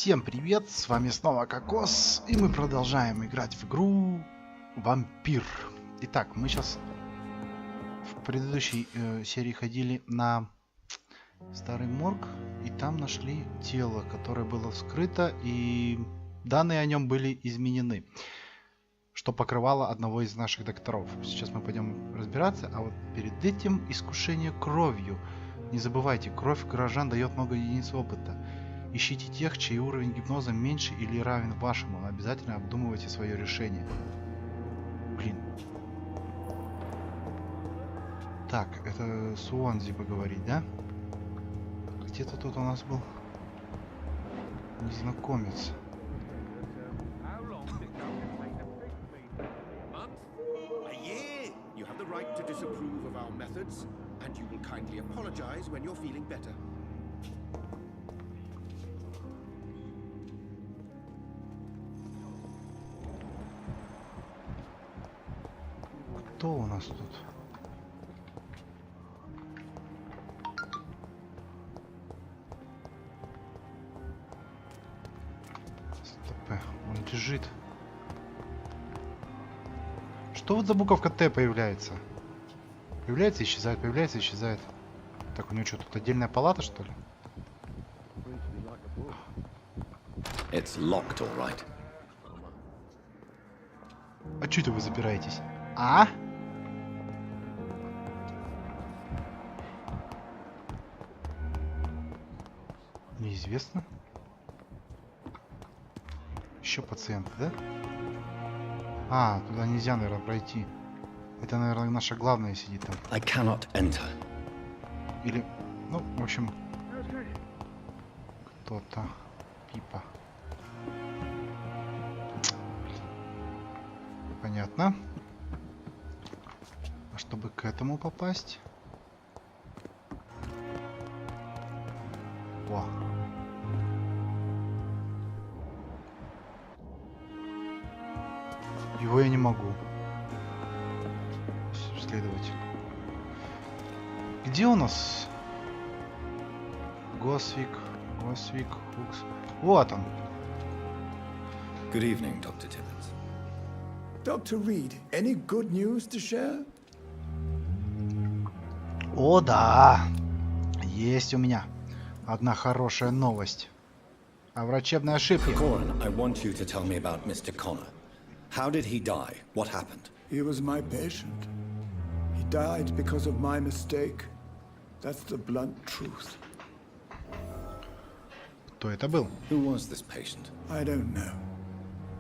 Всем привет, с вами снова Кокос, и мы продолжаем играть в игру Vampyr. Итак, мы сейчас в предыдущей серии ходили на старый морг, и там нашли тело, которое было вскрыто, и данные о нем были изменены, что покрывало одного из наших докторов. Сейчас мы пойдем разбираться, а вот перед этим искушение кровью. Не забывайте, кровь горожан дает много единиц опыта. Ищите тех, чей уровень гипноза меньше или равен вашему, но обязательно обдумывайте свое решение. Блин. Так, это с Уонзи поговорить, да? Где-то тут у нас был незнакомец. Кто у нас тут? Стоп, он лежит. Что вот за буковка Т появляется? Появляется, исчезает, появляется, исчезает. Так, у него что, тут отдельная палата, что ли? It's locked, all right. А что это вы запираетесь? А? Неизвестно. Еще пациенты, да? А, туда нельзя, наверное, пройти. Это, наверное, наша главная сидит там. I cannot enter. Или, ну, в общем, кто-то. Пипа. Понятно. А чтобы к этому попасть? О. Его я не могу следовать. Где у нас Госвик, Хукс? Вот он. Good evening, Dr. Tibbets. Dr. Reid, any good news to share? О, да. Есть у меня одна хорошая новость. О врачебной ошибке. Corin, I want you to tell me about Mr. Connor. How did he die? What happened? He was my patient. He died because of my mistake. That's the blunt truth. Кто это был? Who was this patient? I don't know.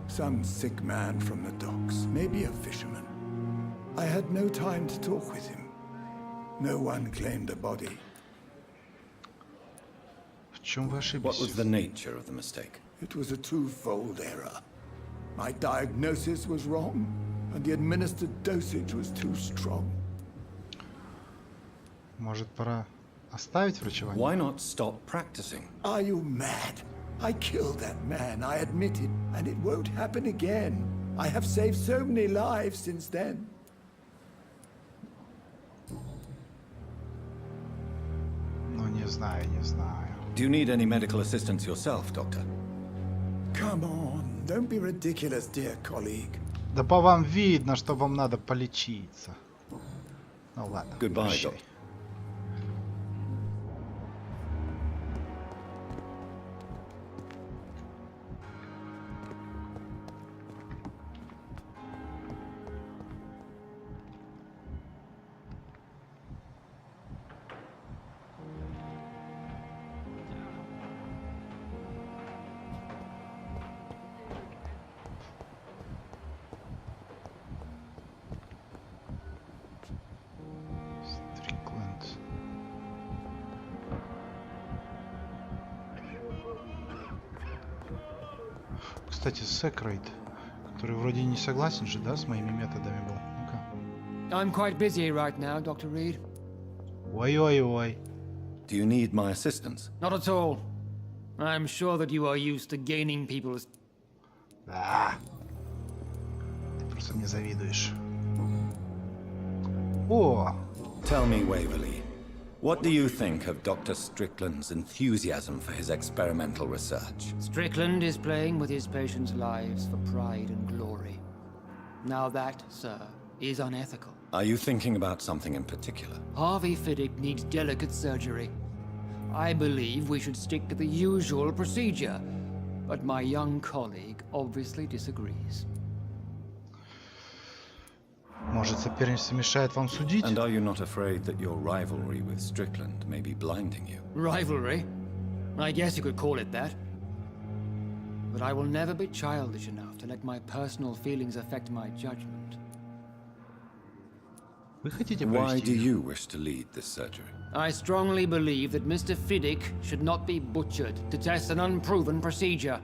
Some sick man from the docks, maybe a fisherman. I had no time to talk with him. No one claimed a body. В чем вы ошиблись? What was the nature of the mistake? It was a twofold error. My diagnosis was wrong, and the administered dosage was too strong. Может, пора оставить врачевание? Why not stop practicing? Are you mad? I killed that man, I admit it, and it won't happen again. I have saved so many lives since then. Ну, не знаю, не знаю. Do you need any medical assistance yourself, Doctor? Come on, don't be ridiculous, dear colleague. Да по вам видно, что вам надо полечиться. Ну ладно. Goodbye, прощай. Doctor. Кстати, Секрейт, который вроде не согласен же, да, с моими методами был. Ну-ка. I'm quite busy right now, Dr. Reid. Ой-ой-ой. Do you need my assistance? Not at all. I'm sure that you are used to gaining people's... Да. Ты просто мне завидуешь. О! Tell me, Waverly, What do you think of Dr. Strickland's enthusiasm for his experimental research? Strickland is playing with his patients' lives for pride and glory. Now that, sir, is unethical. Are you thinking about something in particular? Harvey Fiddick needs delicate surgery. I believe we should stick to the usual procedure, but my young colleague obviously disagrees. Может, соперничество мешает вам судить? And are you not afraid that your rivalry with Strickland may be blinding you? Rivalry? I guess you could call it that. But I will never be childish enough to let my personal feelings affect my judgment. Вы хотите Why do провести? you wish to lead this surgery? I strongly believe that Mr. Fiddick should not be butchered to test an unproven procedure.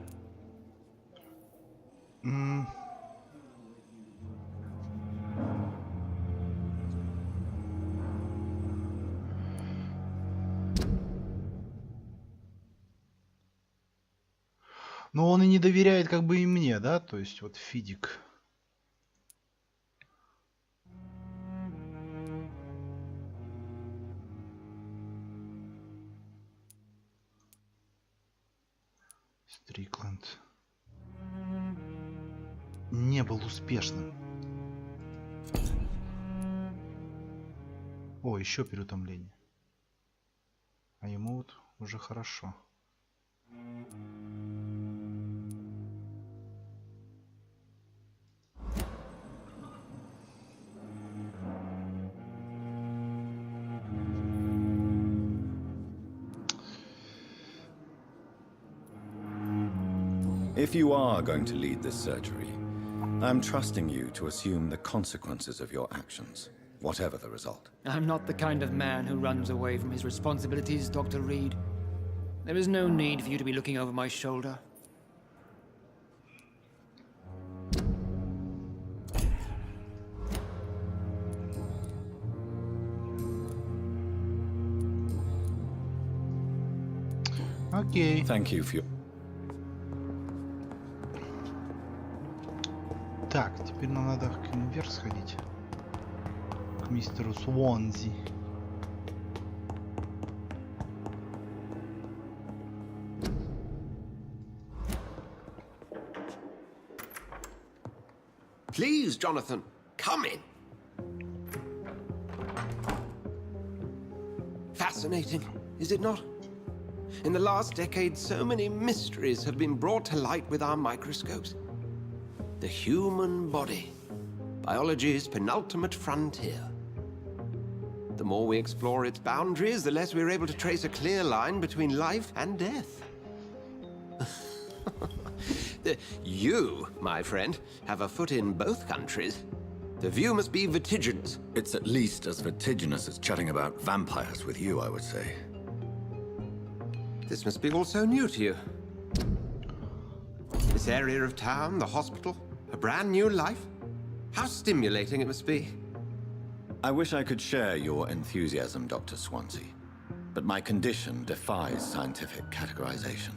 Но он и не доверяет как бы и мне, да? То есть вот Фидик. Стрикленд не был успешным. О, еще переутомление. А ему вот уже хорошо. If you are going to lead this surgery, I'm trusting you to assume the consequences of your actions, whatever the result. I'm not the kind of man who runs away from his responsibilities, Dr. Reed. There is no need for you to be looking over my shoulder. Окей. Thank you for your... Так, теперь нам надо к нему вверх сходить. К мистеру Суонзи. Please, Jonathan, come in. Fascinating, is it not? In the last decade, so many mysteries have been brought to light with our microscopes. The human body, biology's penultimate frontier. The more we explore its boundaries, the less we're able to trace a clear line between life and death. You, my friend, have a foot in both countries. The view must be vertiginous. It's at least as vertiginous as chatting about vampires with you, I would say. This must be all so new to you. This area of town, the hospital, a brand new life. How stimulating it must be. I wish I could share your enthusiasm, Dr. Swansea, but my condition defies scientific categorization.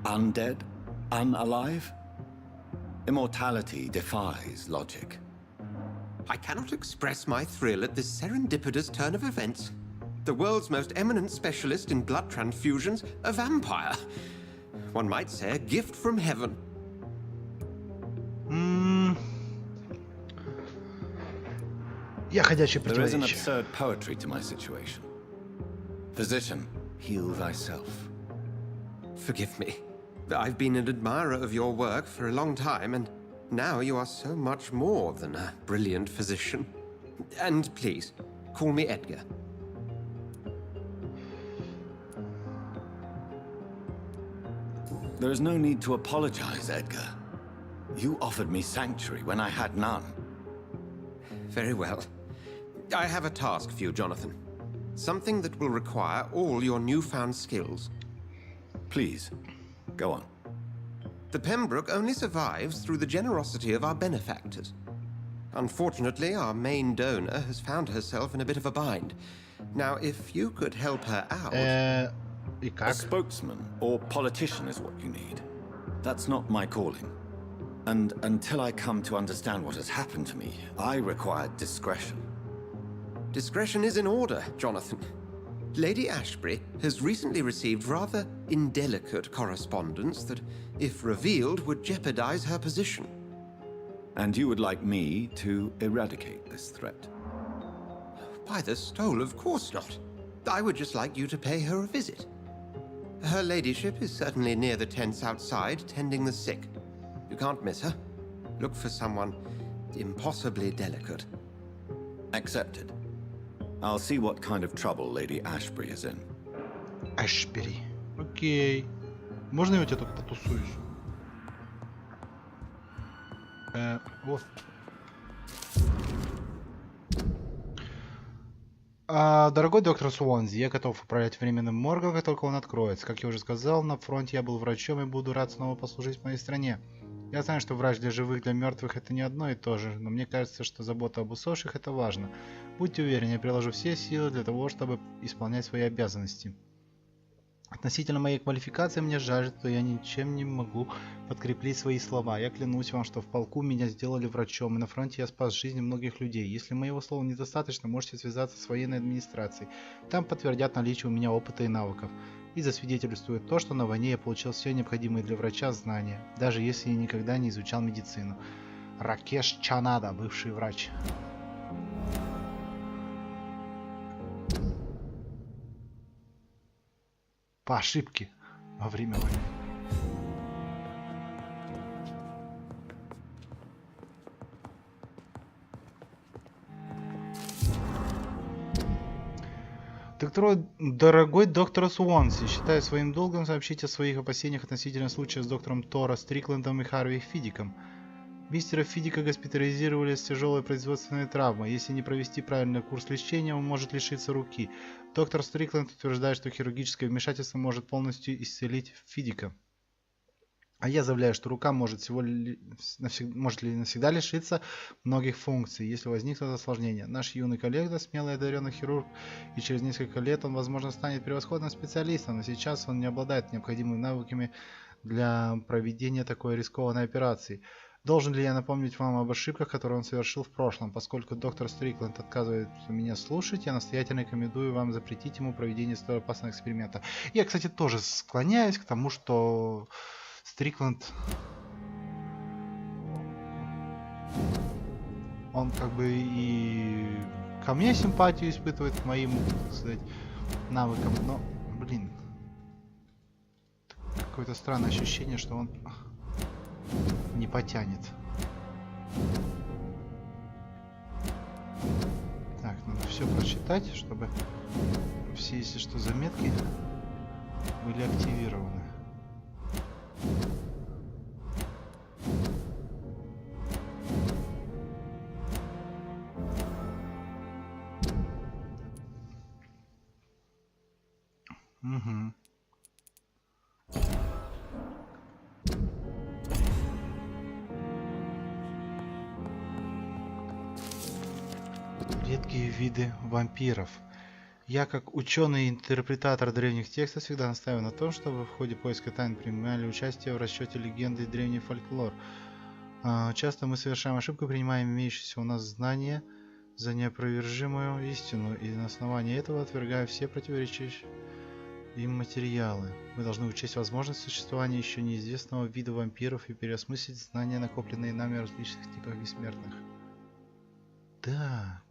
Undead? Unalive? Immortality defies logic. I cannot express my thrill at this serendipitous turn of events. The world's most eminent specialist in blood transfusions, a vampire. One might say a gift from heaven. Я ходячее There is an противоречие. absurd poetry to my situation. Physician, heal thyself. Forgive me. I've been an admirer of your work for a long time, and now you are so much more than a brilliant physician. And please, call me Edgar. There is no need to apologize, Edgar. You offered me sanctuary when I had none. Very well. I have a task for you, Jonathan. Something that will require all your newfound skills. Please, go on. The Pembroke only survives through the generosity of our benefactors. Unfortunately, our main donor has found herself in a bit of a bind. Now, if you could help her out... И A как? spokesman or politician is what you need. That's not my calling. And until I come to understand what has happened to me, I require discretion. Discretion is in order, Jonathan. Lady Ashbury has recently received rather indelicate correspondence that, if revealed, would jeopardize her position. And you would like me to eradicate this threat? By the stole, of course not. I would just like you to pay her a visit. Her ladyship is certainly near the tents outside, tending the sick. You can't miss her. Look for someone impossibly delicate. Accepted. I'll see what kind of trouble Lady Ashbury is in. Ashbury. Окей. Можно я у тебя тут потусуюсь? Вот. Дорогой доктор Суонзи, я готов управлять временным моргом, как только он откроется. Как я уже сказал, на фронте я был врачом и буду рад снова послужить в моей стране. Я знаю, что врач для живых, для мертвых это не одно и то же, но мне кажется, что забота об усопших это важно. Будьте уверены, я приложу все силы для того, чтобы исполнять свои обязанности. Относительно моей квалификации, мне жаль, что я ничем не могу подкрепить свои слова. Я клянусь вам, что в полку меня сделали врачом, и на фронте я спас жизни многих людей. Если моего слова недостаточно, можете связаться с военной администрацией. Там подтвердят наличие у меня опыта и навыков. И засвидетельствует то, что на войне я получил все необходимые для врача знания, даже если я никогда не изучал медицину. Ракеш Чанада, бывший врач. По ошибке во время войны. Дорогой доктор Суонси, считаю своим долгом сообщить о своих опасениях относительно случая с доктором Тора Стриклендом и Харви Фидиком. Мистера Фидика госпитализировали с тяжелой производственной травмой. Если не провести правильный курс лечения, он может лишиться руки. Доктор Стрикленд утверждает, что хирургическое вмешательство может полностью исцелить Фидика. А я заявляю, что рука может навсегда лишиться многих функций, если возникнут осложнения. Наш юный коллега, смелый и одаренный хирург, и через несколько лет он, возможно, станет превосходным специалистом, но сейчас он не обладает необходимыми навыками для проведения такой рискованной операции. Должен ли я напомнить вам об ошибках, которые он совершил в прошлом? Поскольку доктор Стрикленд отказывается меня слушать, я настоятельно рекомендую вам запретить ему проведение столь опасного эксперимента. Я, кстати, тоже склоняюсь к тому, что Стрикленд, он как бы и ко мне симпатию испытывает, к моим, так сказать, навыкам, но, блин, какое-то странное ощущение, что он не потянет. Так, надо все прочитать, чтобы все, если что, заметки были активированы. Угу. Редкие виды вампиров. Я, как ученый и интерпретатор древних текстов, всегда настаиваю на том, чтобы в ходе поиска тайн принимали участие в расчете легенды и древний фольклор. Часто мы совершаем ошибку, принимаем имеющиеся у нас знания за неопровержимую истину, и на основании этого отвергая все противоречащие им материалы. Мы должны учесть возможность существования еще неизвестного вида вампиров и переосмыслить знания, накопленные нами о различных типах бессмертных. Так.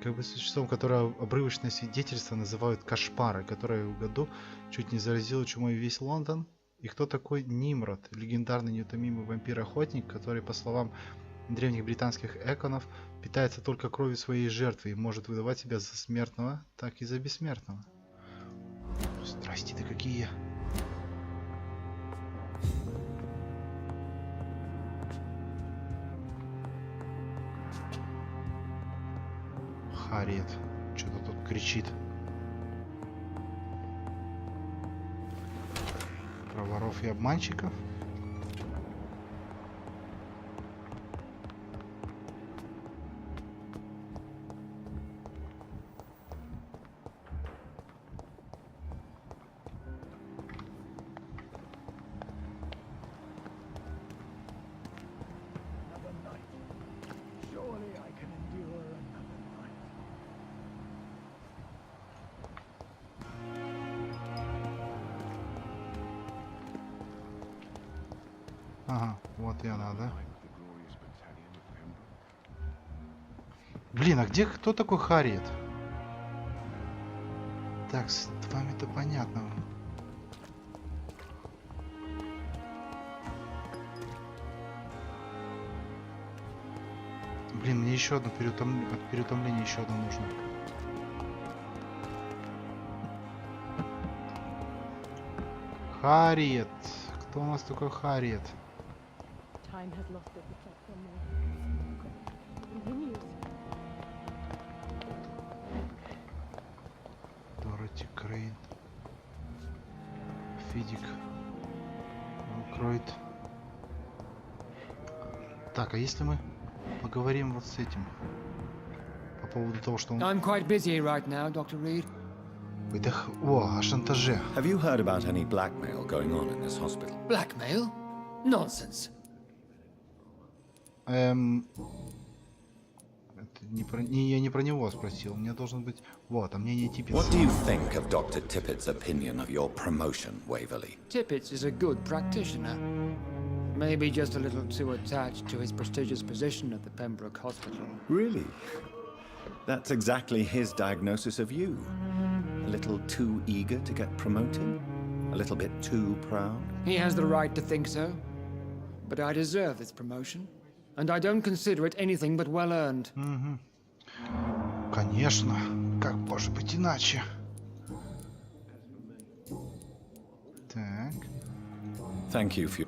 Как бы существом, которое обрывочное свидетельство называют кошмары, которое в году чуть не заразило чумой весь Лондон. И кто такой Нимрод, легендарный неутомимый вампир-охотник, который, по словам древних британских эконов, питается только кровью своей жертвы и может выдавать себя за смертного, так и за бессмертного. Страсти-то какие! Харриет что-то тут кричит. Про воров и обманщиков. Вот и она, да? Блин, а где кто такой Харриет? Так, с вами-то понятно. Блин, мне еще одно переутомление еще одно нужно. Харриет. Кто у нас такой Харриет? Дороти Крейн. Фидик. Кройд. Так, а если мы поговорим вот с этим по поводу того, что он... I'm quite busy right now, Dr. Reed. Это... О, о шантаже. Have you heard about any blackmail going on in this hospital? Blackmail? Nonsense. Это я не про него спросил. Мне должен быть... Вот, а мнение Типпетса. What do you think of Dr. Tippett's opinion of your promotion, Waverley? Tippett is a good practitioner. Maybe just a little too attached to his prestigious position at the Pembroke Hospital. Really? That's exactly his diagnosis of you. A little too eager to get promoted? A little bit too proud? He has the right to think so. But I deserve this promotion. And I don't consider it anything but well earned. Конечно. Как может быть иначе? Так. Thank you for...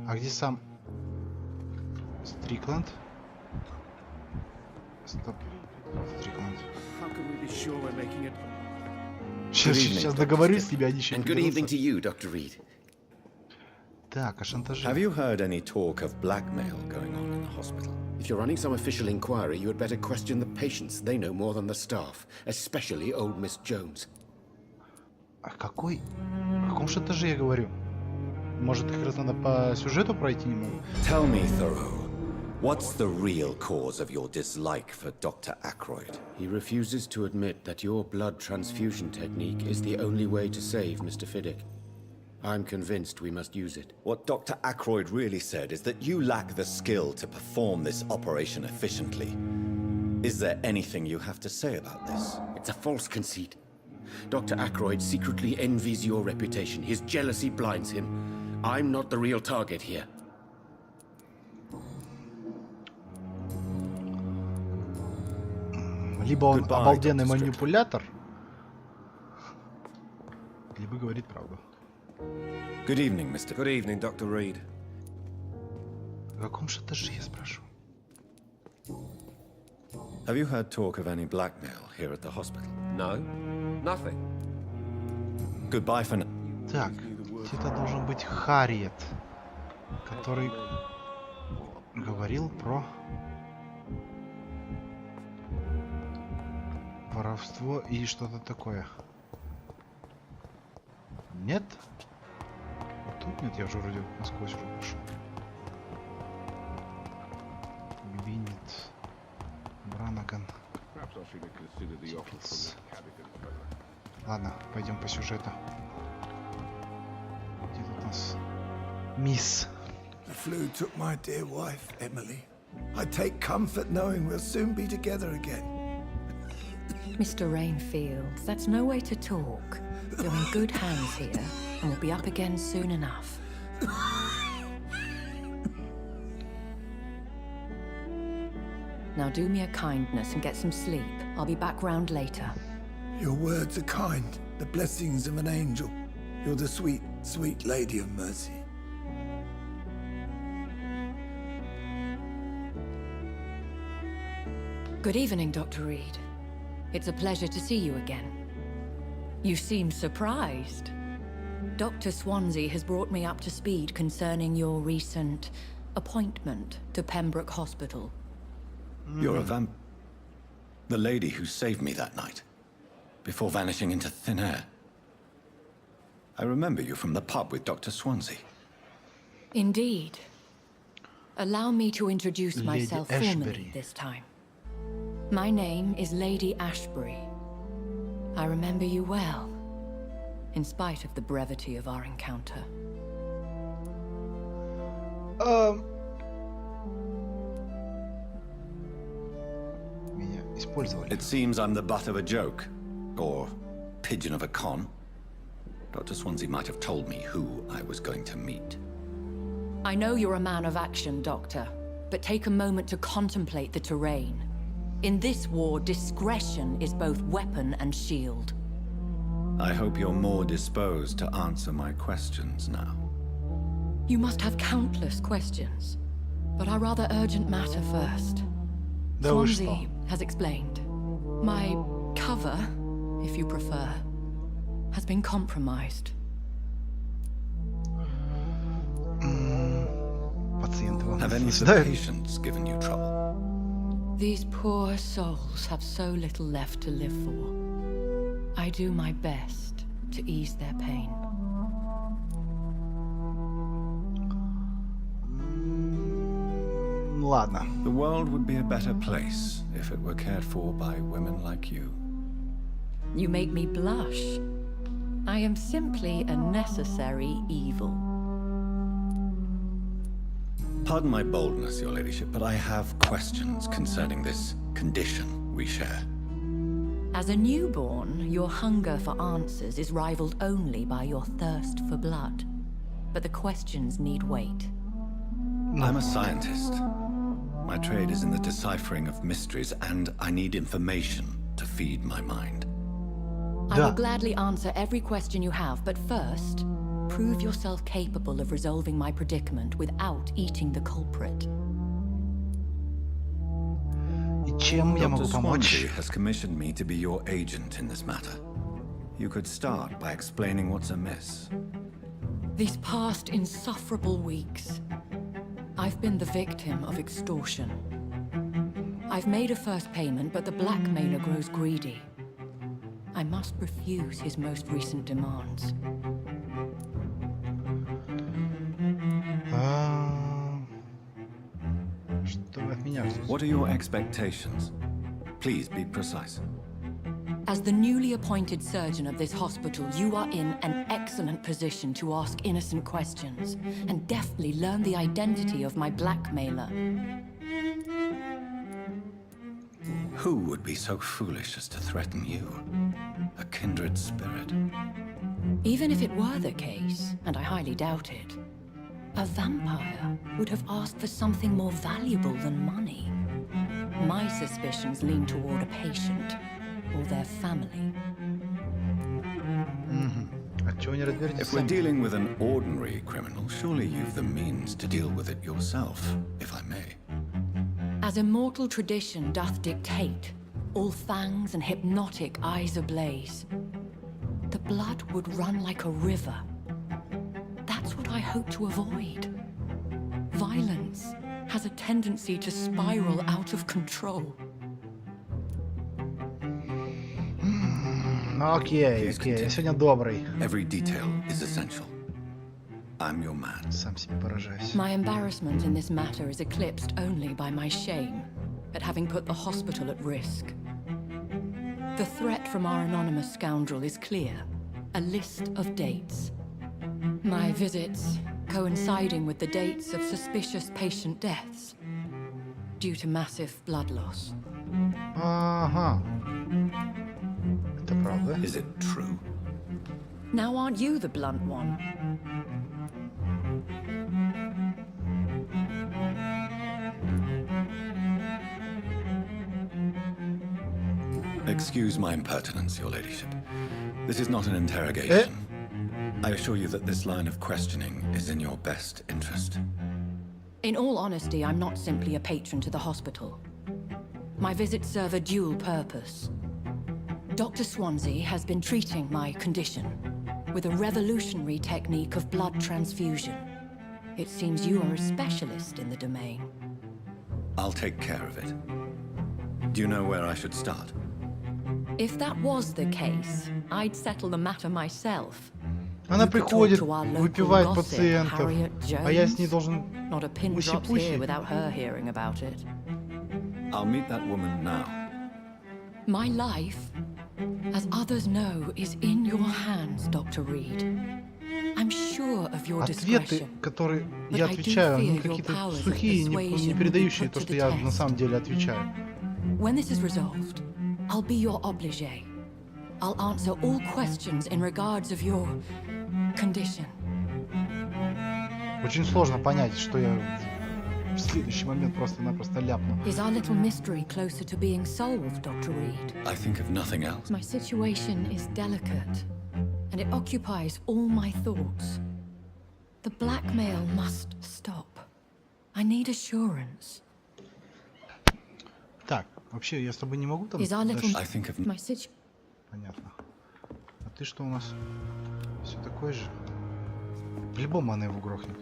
А где сам Стрикленд? Стоп. Стрикленд. Сейчас договорюсь с тебя, они еще And good evening to you, Dr. Reed. Так, а шантаже? Have you heard any talk of blackmail going on in the hospital? If you're running some official inquiry, you had better question the patients. They know more than the staff, especially old Miss Jones. О каком шантаже я говорю? Может, как раз надо по сюжету пройти немного? Tell me, Thoreau, what's the real cause of your dislike for Dr. Ackroyd? He refuses to admit that your blood transfusion technique is the only way to save Mr. Fiddick. I'm convinced we must use it. What Dr. Ackroyd really said is that you lack the skill to perform this operation efficiently. Is there anything you have to say about this? It's a false conceit. Dr. Ackroyd secretly envies your reputation. His jealousy blinds him. I'm not the real target here. Либо он Goodbye, обалденный Dr. манипулятор, либо говорит правду. Good evening, Mr. Good evening, Dr. Reed. О каком шантаже я спрашиваю? Have you heard talk of any blackmail here at the hospital? No, nothing. Goodbye for now. Так, это должен быть Харриет, который говорил про воровство и что-то такое. Нет? Вот тут нет, я уже вроде насквозь уже пошел. Винит. Бранаган. Типпетс. Ладно, пойдем по сюжету. Где тут у нас мисс? The flu took my dear wife, Emily. I take comfort knowing we'll soon be together again. Mr. Rainfield, that's no way to talk. You're in good hands here, and we'll be up again soon enough. Now do me a kindness and get some sleep. I'll be back round later. Your words are kind, the blessings of an angel. You're the sweet, sweet lady of mercy. Good evening, Dr. Reed. It's a pleasure to see you again. You seem surprised. Dr. Swansea has brought me up to speed concerning your recent appointment to Pembroke Hospital. You're a vamp... The lady who saved me that night, before vanishing into thin air. I remember you from the pub with Dr. Swansea. Indeed. Allow me to introduce Lady myself Ashbury. formally this time. My name is Lady Ashbury. I remember you well, in spite of the brevity of our encounter. Меня использовали. It seems I'm the butt of a joke, or pigeon of a con. Dr. Swansea might have told me who I was going to meet. I know you're a man of action, Doctor, but take a moment to contemplate the terrain. In this war, discretion is both weapon and shield. I hope you're more disposed to answer my questions now. You must have countless questions, but our rather urgent matter first. Да вы Swansea что? has explained. My cover, if you prefer, has been compromised. Пациенты вам Have any of the наседают. patients given you trouble? These poor souls have so little left to live for. I do my best to ease their pain. Ладно. The world would be a better place if it were cared for by women like you. You make me blush. I am simply a necessary evil. Pardon my boldness, Your Ladyship, but I have questions concerning this condition we share. As a newborn, your hunger for answers is rivaled only by your thirst for blood. But the questions need wait. I'm a scientist. My trade is in the deciphering of mysteries, and I need information to feed my mind. I will gladly answer every question you have, but first, prove yourself capable of resolving my predicament without eating the culprit. И чем я могу Dr. помочь? Swansea has commissioned me to be your agent in this matter. You could start by explaining what's amiss. These past insufferable weeks, I've been the victim of extortion. I've made a first payment, but the blackmailer grows greedy. I must refuse his most recent demands. Что вы от меня ждете? What are your expectations? Please be precise. As the newly appointed surgeon of this hospital, you are in an excellent position to ask innocent questions and deftly learn the identity of my blackmailer. Who would be so foolish as to threaten you? A kindred spirit. Even if it were the case, and I highly doubt it, a vampire would have asked for something more valuable than money. My suspicions lean toward a patient or their family. А чего не разберетесь If we're сами? dealing with an ordinary criminal, surely you've the means to deal with it yourself, if I may. As immortal tradition doth dictate, all fangs and hypnotic eyes ablaze, the blood would run like a river. That's what I hope to avoid. Violence has a tendency to spiral out of control. Окей, я сегодня добрый. Every detail is essential. I'm your man. Сам себе поражаюсь. My embarrassment in this matter is eclipsed only by my shame at having put the hospital at risk. The threat from our anonymous scoundrel is clear. A list of dates. My visits coinciding with the dates of suspicious patient deaths due to massive blood loss. Ага. Это правда? Is it true? Now aren't you the blunt one? Excuse my impertinence, Your Ladyship. This is not an interrogation. I assure you that this line of questioning is in your best interest. In all honesty, I'm not simply a patron to the hospital. My visits serve a dual purpose. Dr. Swansea has been treating my condition with a revolutionary technique of blood transfusion. It seems you are a specialist in the domain. I'll take care of it. Do you know where I should start? If that was the case, I'd settle the matter myself. Она You could talk приходит, to our local выпивает gossip, пациентов, Harriet а я с ней Jones. должен Not a pin drops пуси-пуси. here without her hearing about it. I'll meet that woman now. My life, as others know, is in your hands, Dr. Reed. I'm sure of your ответы, discretion. которые But я I do отвечаю, fear ну your какие-то powers of сухие, не persuasion передающие will be то, put что to я the на test. самом деле отвечаю. When this is resolved, I'll be your obligé. I'll answer all questions in regards of your condition. Очень сложно понять, что я в следующий момент просто-напросто ляпну. Is our little mystery closer to being solved, Dr. Reed? I think of nothing else. My situation is delicate, and it occupies all my thoughts. The blackmail must stop. I need assurance. Так, вообще я с тобой не могу там Is our little I think of... my situation? Понятно. А ты что у нас? Все такой же? По-любому она его грохнет.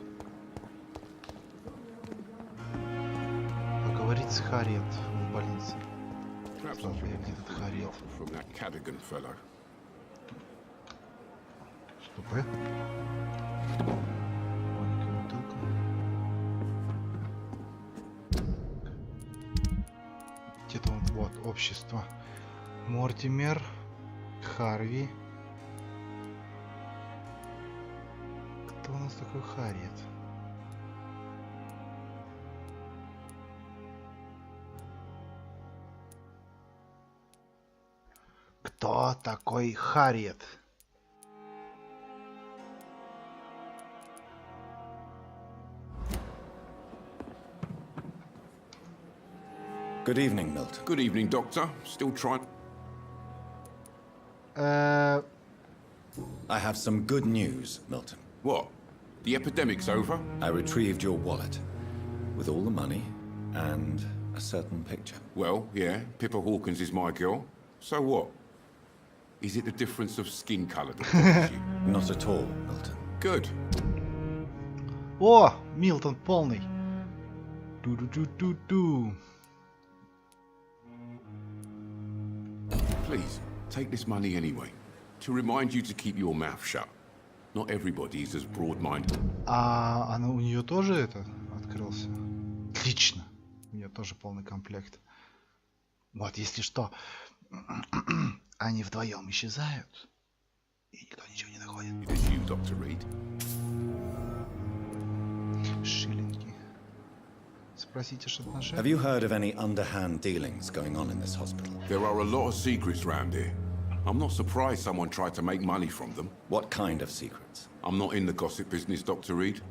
Поговорить с Харриет в больнице. Знал бы я, где этот Харриет. Стоп, Маленькая бутылка. Где-то вот, общество. Мортимер, Харви. Кто у нас такой Харриет? Кто такой Харриет? Good evening, Milton. Good evening, Doctor. Still trying... I have some good news, Milton. What? The epidemic's over? I retrieved your wallet with all the money and a certain picture. Well, yeah, Pippa Hawkins is my girl. So what? Is it the difference of skin colour that bothers you? Not at all, Milton. Good. О, Милтон полный. Ту-ду-ду-ду-ду. Please, take this money anyway. To remind you to keep your mouth shut. Not everybody is as broad-minded. А она у нее тоже это открылся? Отлично. У нее тоже полный комплект. Вот, если что, они вдвоем исчезают, и никто ничего не находит. It is you, Dr. Reed. Шиллинги. Спросите шантажа. Have you heard of any underhand dealings going on in this hospital? There are a lot of secrets round here. I'm not surprised someone tried to make money from them. What kind of secrets? I'm not in the gossip business, Dr. Reed.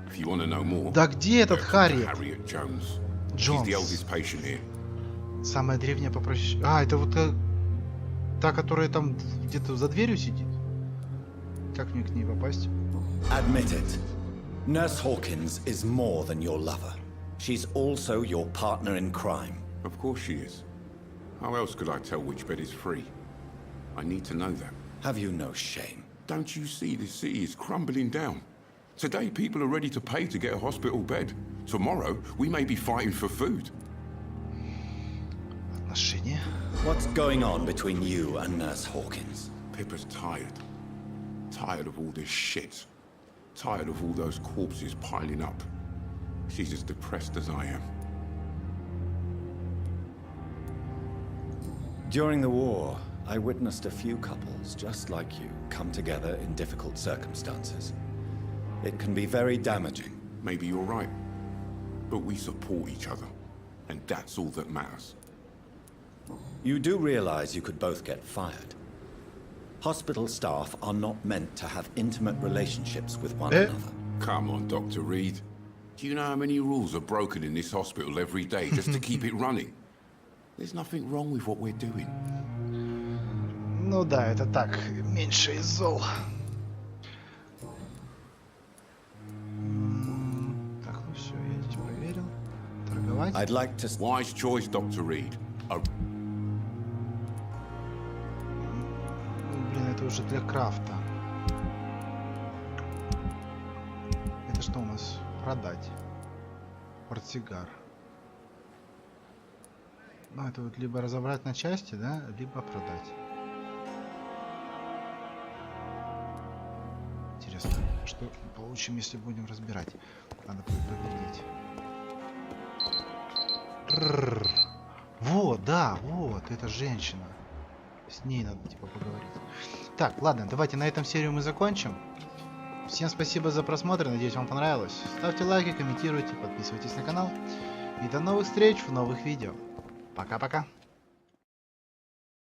If you want to know more... Да где этот Харриет? Harriet Jones. She's Jones. the eldest patient here. Самая древняя попроще. А, это вот та, которая там где-то за дверью сидит? Как мне к ней попасть? Admit it. Nurse Hawkins is more than your lover. She's also your partner in crime. Of course she is. How else could I tell which bed is free? I need to know that. Have you no shame? Don't you see this city is crumbling down? Today people are ready to pay to get a hospital bed. Tomorrow we may be fighting for food. Отношения? What's going on between you and Nurse Hawkins? Pippa's tired. Tired of all this shit. Tired of all those corpses piling up. She's as depressed as I am. During the war, I witnessed a few couples just like you come together in difficult circumstances. It can be very damaging. Maybe you're right. But we support each other. And that's all that matters. You do realize you could both get fired. Hospital staff are not meant to have intimate relationships with one another. Come on, Dr. Reed. Do you know how many rules are broken in this hospital every day just to keep it running? There's nothing wrong with what we're doing. Ну да, это так, меньше из зол. Так, ну все, я здесь проверил. Торговать. I'd like to... Wise choice, Dr. Reed. Блин, это уже для крафта. Это что у нас? Продать. Портсигар. Ну, это вот либо разобрать на части, да, либо продать. Интересно, что получим, если будем разбирать. Надо будет поглядеть. Вот, да, вот, это женщина. С ней надо, типа, поговорить. Так, ладно, давайте на этом серию мы закончим. Всем спасибо за просмотр, надеюсь, вам понравилось. Ставьте лайки, комментируйте, подписывайтесь на канал. И до новых встреч в новых видео. Пока-пока.